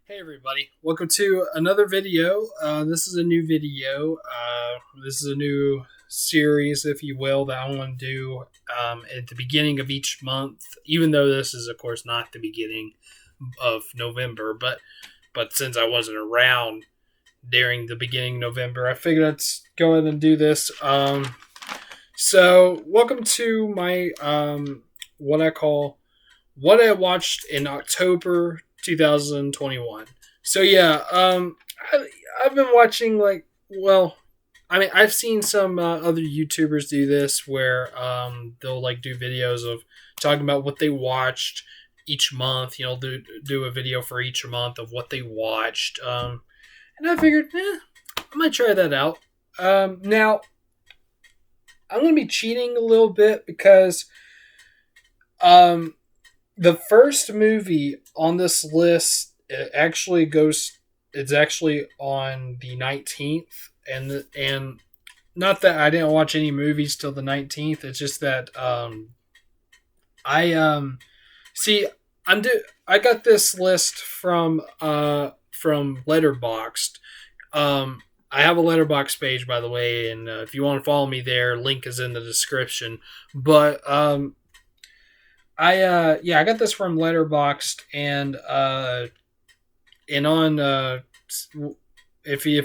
Hey everybody, welcome to another video. This is a new video. This is a new series, if you will, that I want to do at the beginning of each month. Even though this is, of course, not the beginning of November, but since I wasn't around during the beginning of November, I figured I'd go ahead and do this. So welcome to my what I watched in October 2021. So yeah, I've been watching I've seen some other YouTubers do this where they'll like do videos of talking about what they watched each month. You know, do a video for each month of what they watched. And I figured, I might try that out. Now I'm gonna be cheating a little bit because the first movie on this list it's actually on the 19th, and not that I didn't watch any movies till the 19th. It's just that I see I got this list from Letterboxd. I have a Letterboxd page, by the way, and if you want to follow me there, link is in the description. But I got this from Letterboxd, and on if you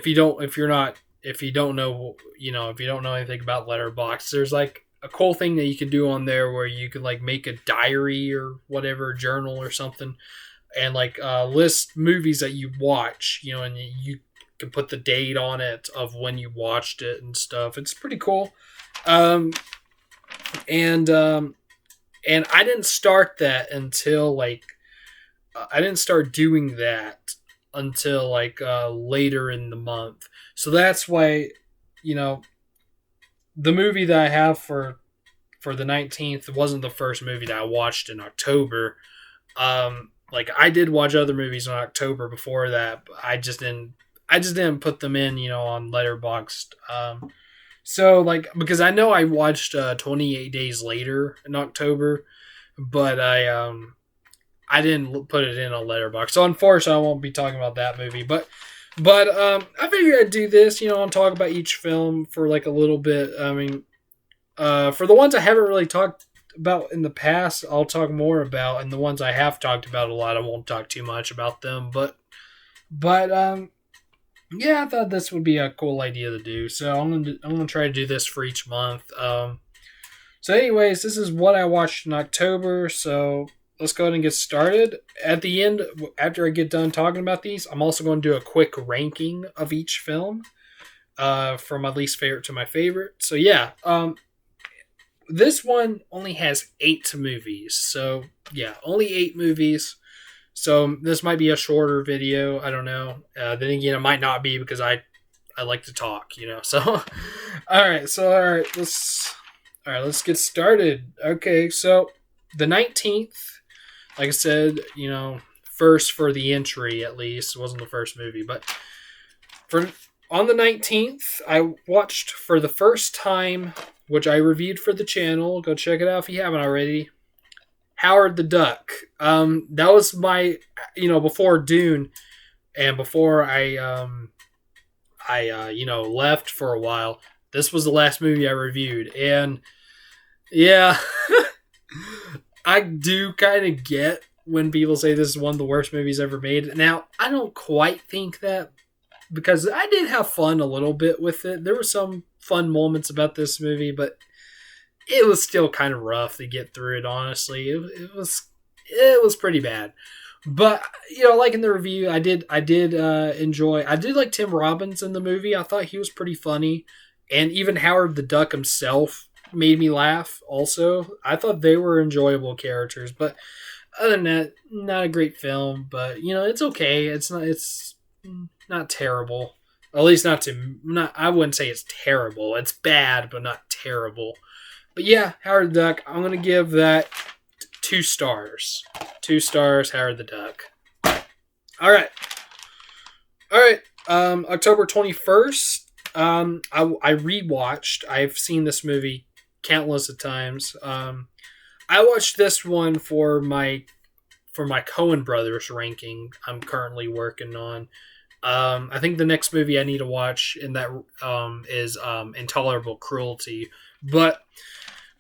don't know, if you don't know anything about Letterboxd, there's like a cool thing that you can do on there where you can like make a diary or whatever, journal or something, and like list movies that you watch, and you can put the date on it of when you watched it and stuff. It's pretty cool. And I didn't start that until I didn't start doing that until later in the month. So that's why, the movie that I have for the 19th wasn't the first movie that I watched in October. I did watch other movies in October before that, but I just didn't put them in, on Letterboxd. So because I know I watched 28 Days Later in October, but I didn't put it in a Letterboxd. So unfortunately, I won't be talking about that movie. But I figured I'd do this. I'll talk about each film for like a little bit. I mean, for the ones I haven't really talked about in the past, I'll talk more about, and the ones I have talked about a lot, I won't talk too much about them. But yeah, I thought this would be a cool idea to do. So I'm gonna try to do this for each month. So anyways, this is what I watched in October. So let's go ahead and get started. At the end, after I get done talking about these, I'm also going to do a quick ranking of each film, from my least favorite to my favorite. So yeah, this one only has 8 movies. So yeah, only 8 movies. So this might be a shorter video. I don't know. Then again, it might not be because I like to talk, So all right. Let's get started. Okay. So the 19th, like I said, first for the entry at least. It wasn't the first movie, but on the 19th, I watched for the first time, which I reviewed for the channel. Go check it out if you haven't already. Howard the Duck. That was my, before Dune, and before I left for a while. This was the last movie I reviewed, and yeah, I do kind of get when people say this is one of the worst movies ever made. Now, I don't quite think that, because I did have fun a little bit with it. There were some fun moments about this movie, but it was still kind of rough to get through it, honestly. It was pretty bad. But, like in the review, I did enjoy. I did like Tim Robbins in the movie. I thought he was pretty funny. And even Howard the Duck himself made me laugh also. I thought they were enjoyable characters. But other than that, not a great film. But, it's okay. It's not terrible. At least I wouldn't say it's terrible. It's bad, but not terrible. But yeah, Howard the Duck, I'm going to give that 2 stars. 2 stars, Howard the Duck. All right. October 21st, I rewatched. I've seen this movie countless of times. I watched this one for my for my Coen Brothers ranking. I'm currently working on. I think the next movie I need to watch in that is Intolerable Cruelty, but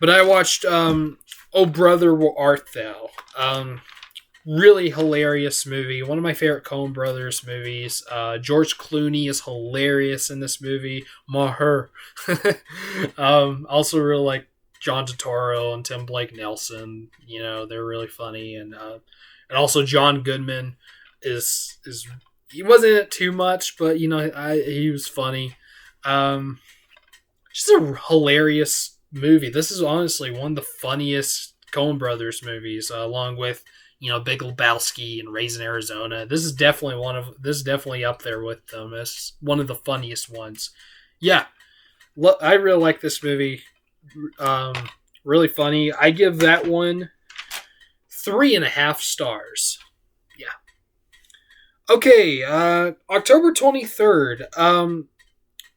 I watched Oh Brother Where Art Thou. Really hilarious movie. One of my favorite Coen Brothers movies. George Clooney is hilarious in this movie. Maher. Also really like John Turturro and Tim Blake Nelson. You know, they're really funny, and also John Goodman is he wasn't in it too much, but you know he was funny. Just a hilarious movie. This is honestly one of the funniest Coen Brothers movies, along with Big Lebowski and Raising Arizona. This is definitely up there with them. It's one of the funniest ones. Yeah, I really like this movie. Really funny. I give that one 3.5 stars. Yeah. Okay, October 23rd.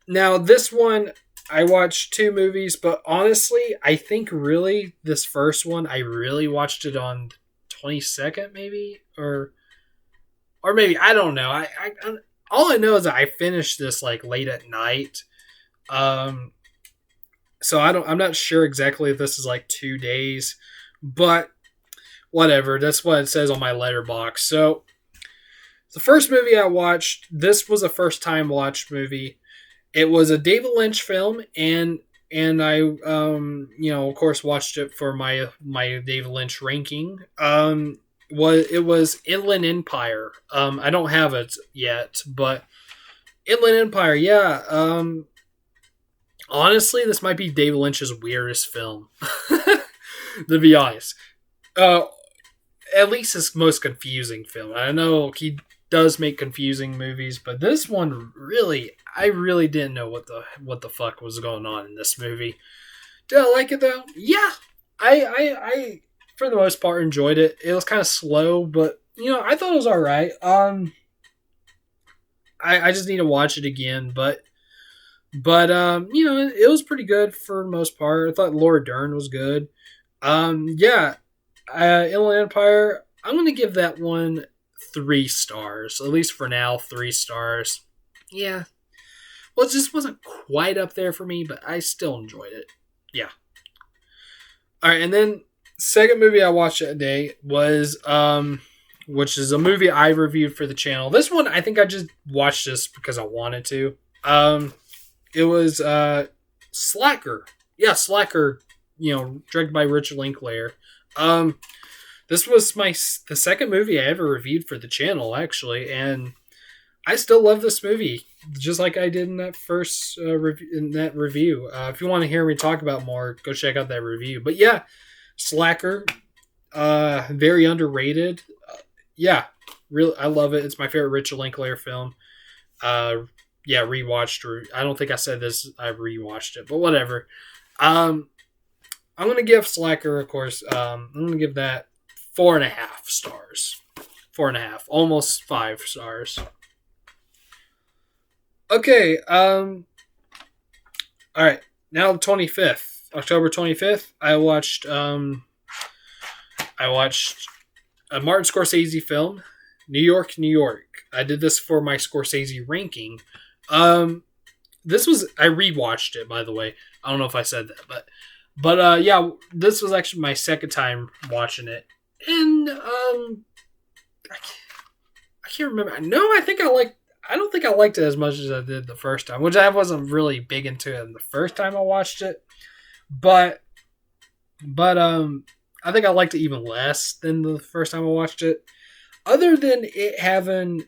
Now this one, I watched 2 movies, but honestly, I think really this first one, I really watched it on 22nd, maybe, or maybe, I don't know. I all I know is that I finished this like late at night. So I'm not sure exactly if this is like 2 days, but whatever. That's what it says on my letterbox. So the first movie I watched, this was a first time watch movie. It was a David Lynch film, and I of course watched it for my David Lynch ranking. It was Inland Empire. I don't have it yet, but Inland Empire, yeah. Honestly, this might be David Lynch's weirdest film, to be honest. At least his most confusing film. I know he does make confusing movies, but this one I really didn't know what the fuck was going on in this movie. Did I like it though? Yeah, I for the most part enjoyed it. It was kind of slow, but I thought it was all right. I just need to watch it again, but it was pretty good for the most part. I thought Laura Dern was good. Yeah, Inland Empire. I'm gonna give that one 3 stars, at least for now. 3 stars. Yeah. Well, it just wasn't quite up there for me, but I still enjoyed it. Yeah. All right, and then second movie I watched that day was which is a movie I reviewed for the channel. This one I think I just watched this because I wanted to. It was Slacker. Yeah, Slacker. Directed by Richard Linklater. This was the second movie I ever reviewed for the channel, actually, and I still love this movie, just like I did in that first review. If you want to hear me talk about more, go check out that review. But yeah, Slacker, very underrated. Yeah, really, I love it. It's my favorite Richard Linklater film. Yeah, rewatched. I don't think I said this. I rewatched it, but whatever. I'm gonna give Slacker, of course. I'm gonna give that 4.5 stars. 4.5, almost 5 stars. Okay. All right. Now the 25th, October 25th. I watched a Martin Scorsese film, New York, New York. I did this for my Scorsese ranking. I rewatched it, by the way. I don't know if I said that, but yeah, this was actually my second time watching it, and I can't remember. No, I don't think I liked it as much as I did the first time, which I wasn't really big into it the first time I watched it, but I think I liked it even less than the first time I watched it. Other than it having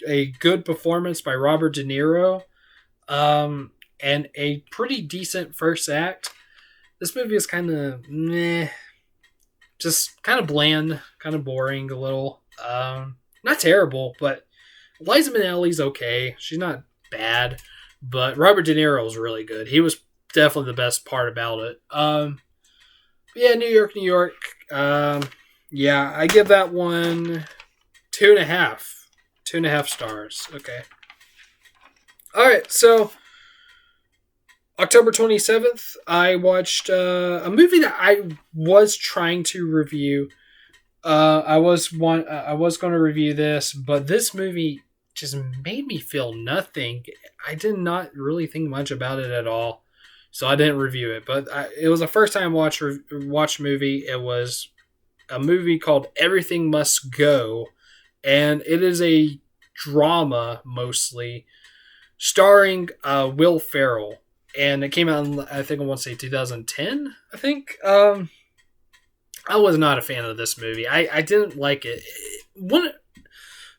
a good performance by Robert De Niro, and a pretty decent first act, this movie is kind of meh, just kind of bland, kind of boring a little. Not terrible, but Liza Minnelli's okay. She's not bad, but Robert De Niro is really good. He was definitely the best part about it. Yeah, New York, New York. Yeah, I give that one 2.5. 2.5 stars. Okay. All right, so October 27th, I watched a movie that I was trying to review I was going to review this, but this movie just made me feel nothing. I did not really think much about it at all, so I didn't review it. But it was a first time watch movie. It was a movie called Everything Must Go, and it is a drama mostly, starring Will Ferrell, and it came out in, I think I want to say 2010. I think. I was not a fan of this movie. I didn't like it.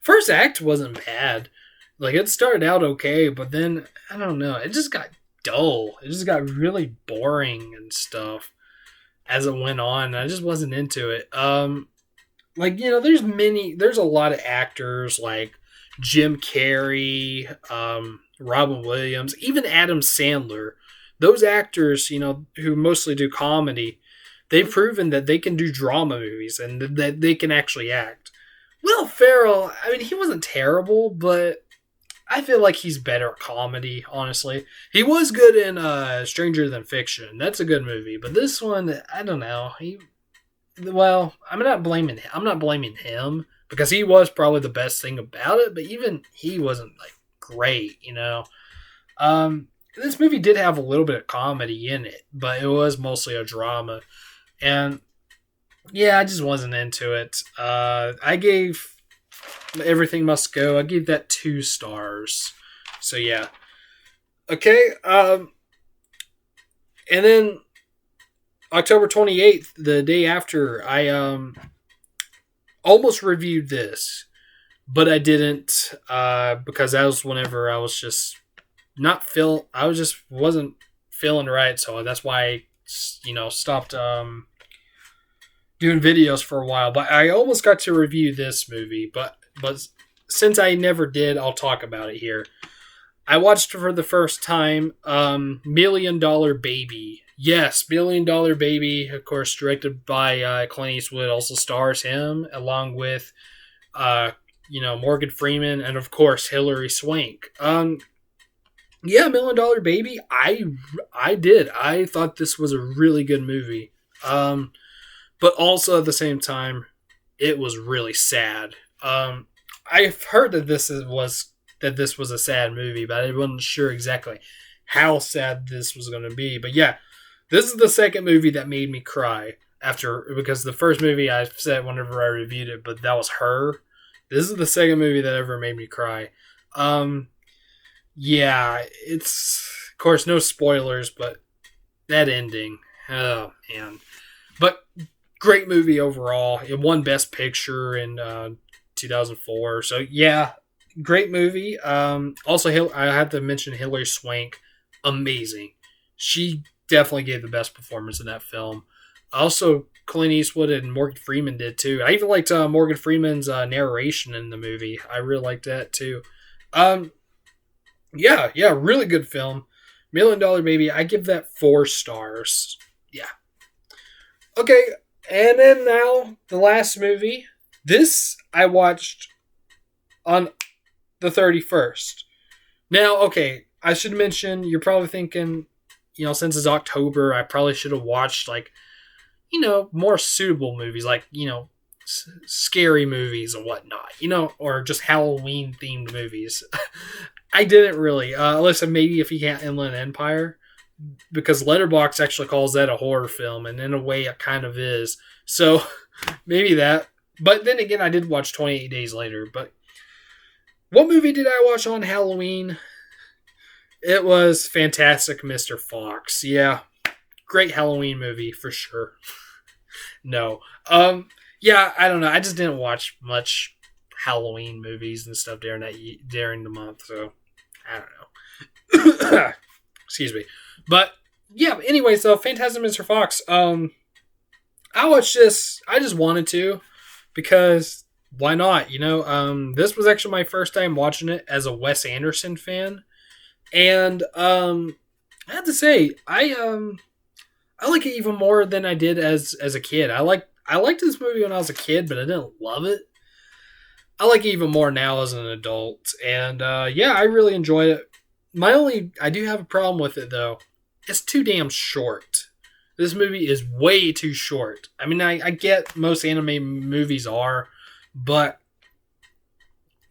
First act wasn't bad. Like it started out okay, but then I don't know. It just got dull. It just got really boring and stuff as it went on. I just wasn't into it. Like there's a lot of actors like Jim Carrey, Robin Williams, even Adam Sandler. Those actors, who mostly do comedy, they've proven that they can do drama movies and that they can actually act. Will Ferrell, I mean, he wasn't terrible, but I feel like he's better at comedy, honestly. He was good in Stranger Than Fiction. That's a good movie. But this one, I don't know. I'm not blaming him because he was probably the best thing about it, but even he wasn't like great. This movie did have a little bit of comedy in it, but it was mostly a drama. And yeah, I just wasn't into it. I gave Everything Must Go. I gave that 2 stars. So yeah. Okay. And then October 28th, the day after, I almost reviewed this, but I didn't because that was whenever I was just wasn't feeling right. So that's why I stopped doing videos for a while. But I almost got to review this movie, but since I never did, I'll talk about it here. I watched for the first time $1 Million Baby. Yes, $1 Million Baby, of course, directed by Clint Eastwood, also stars him along with Morgan Freeman and of course Hilary Swank. Yeah, $1 Million Baby. I did. I thought this was a really good movie. But also at the same time, it was really sad. I've heard that this was a sad movie, but I wasn't sure exactly how sad this was going to be. But yeah, this is the second movie that made me cry because the first movie I said whenever I reviewed it, but that was Her. This is the second movie that ever made me cry. Yeah, it's of course no spoilers, but that ending, oh man. But great movie overall. It won Best Picture in 2004. So yeah, great movie. Also, I have to mention Hilary Swank, amazing. She definitely gave the best performance in that film. Also, Clint Eastwood and Morgan Freeman did too. I even liked Morgan Freeman's narration in the movie. I really liked that too. Yeah, really good film. $1 Million Baby. I give that 4 stars. Yeah. Okay, and then now the last movie. This I watched on the 31st. Now, okay, I should mention, you're probably thinking, since it's October, I probably should have watched more suitable movies, like, scary movies and whatnot, or just Halloween themed movies. I didn't really, unless maybe if you count Inland Empire, because Letterboxd actually calls that a horror film, and in a way it kind of is. So maybe that. But then again, I did watch 28 Days Later. But what movie did I watch on Halloween? It was Fantastic Mr. Fox. Yeah, great Halloween movie for sure. No. Yeah, I don't know. I just didn't watch much Halloween movies and stuff during the month, so I don't know. Excuse me. But yeah, anyway, so Fantastic Mr. Fox. I watched this. I just wanted to, because why not? This was actually my first time watching it as a Wes Anderson fan, and I have to say, I like it even more than I did as a kid. I liked this movie when I was a kid, but I didn't love it. I like it even more now as an adult, and yeah, I really enjoyed it. I do have a problem with it though. It's too damn short. This movie is way too short. I mean, I get most anime movies are, but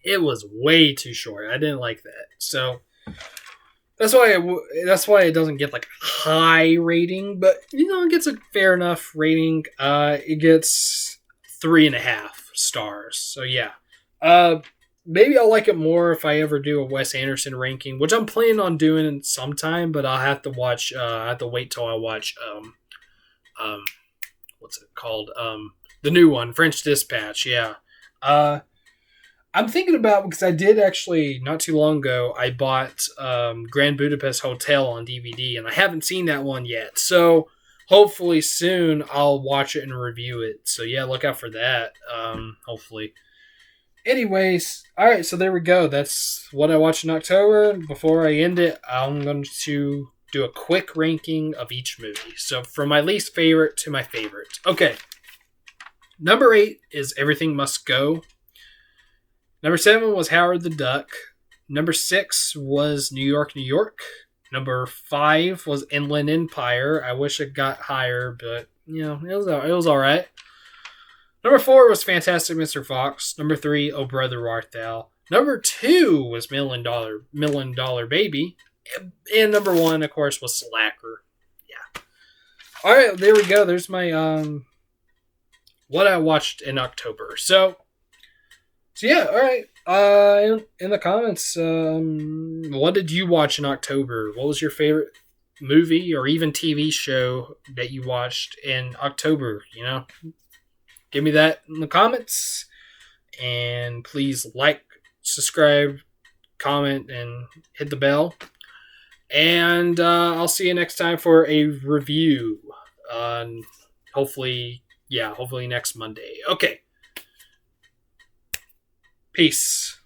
it was way too short. I didn't like that. So that's why it doesn't get like a high rating, but it gets a fair enough rating. It gets 3.5 stars. So yeah, maybe I'll like it more if I ever do a Wes Anderson ranking, which I'm planning on doing sometime. But I'll have to watch. I have to wait till I watch. Um, what's it called? The new one, French Dispatch. Yeah. I'm thinking about, because I did actually not too long ago. I bought Grand Budapest Hotel on DVD, and I haven't seen that one yet. So hopefully soon I'll watch it and review it. So yeah, look out for that. Hopefully. Anyways, all right. So there we go. That's what I watched in October. Before I end it, I'm going to do a quick ranking of each movie. So from my least favorite to my favorite. Okay. Number 8 is Everything Must Go. Number 7 was Howard the Duck. Number 6 was New York, New York. Number 5 was Inland Empire. I wish it got higher, but it was all right. Number 4 was Fantastic Mr. Fox. Number 3, Oh Brother Art Thou. Number 2 was Million Dollar Baby. And number 1, of course, was Slacker. Yeah. All right, there we go. There's my what I watched in October. So yeah, all right. In the comments, what did you watch in October? What was your favorite movie or even TV show that you watched in October? Give me that in the comments. And please like, subscribe, comment, and hit the bell. And I'll see you next time for a review. Hopefully next Monday. Okay. Peace.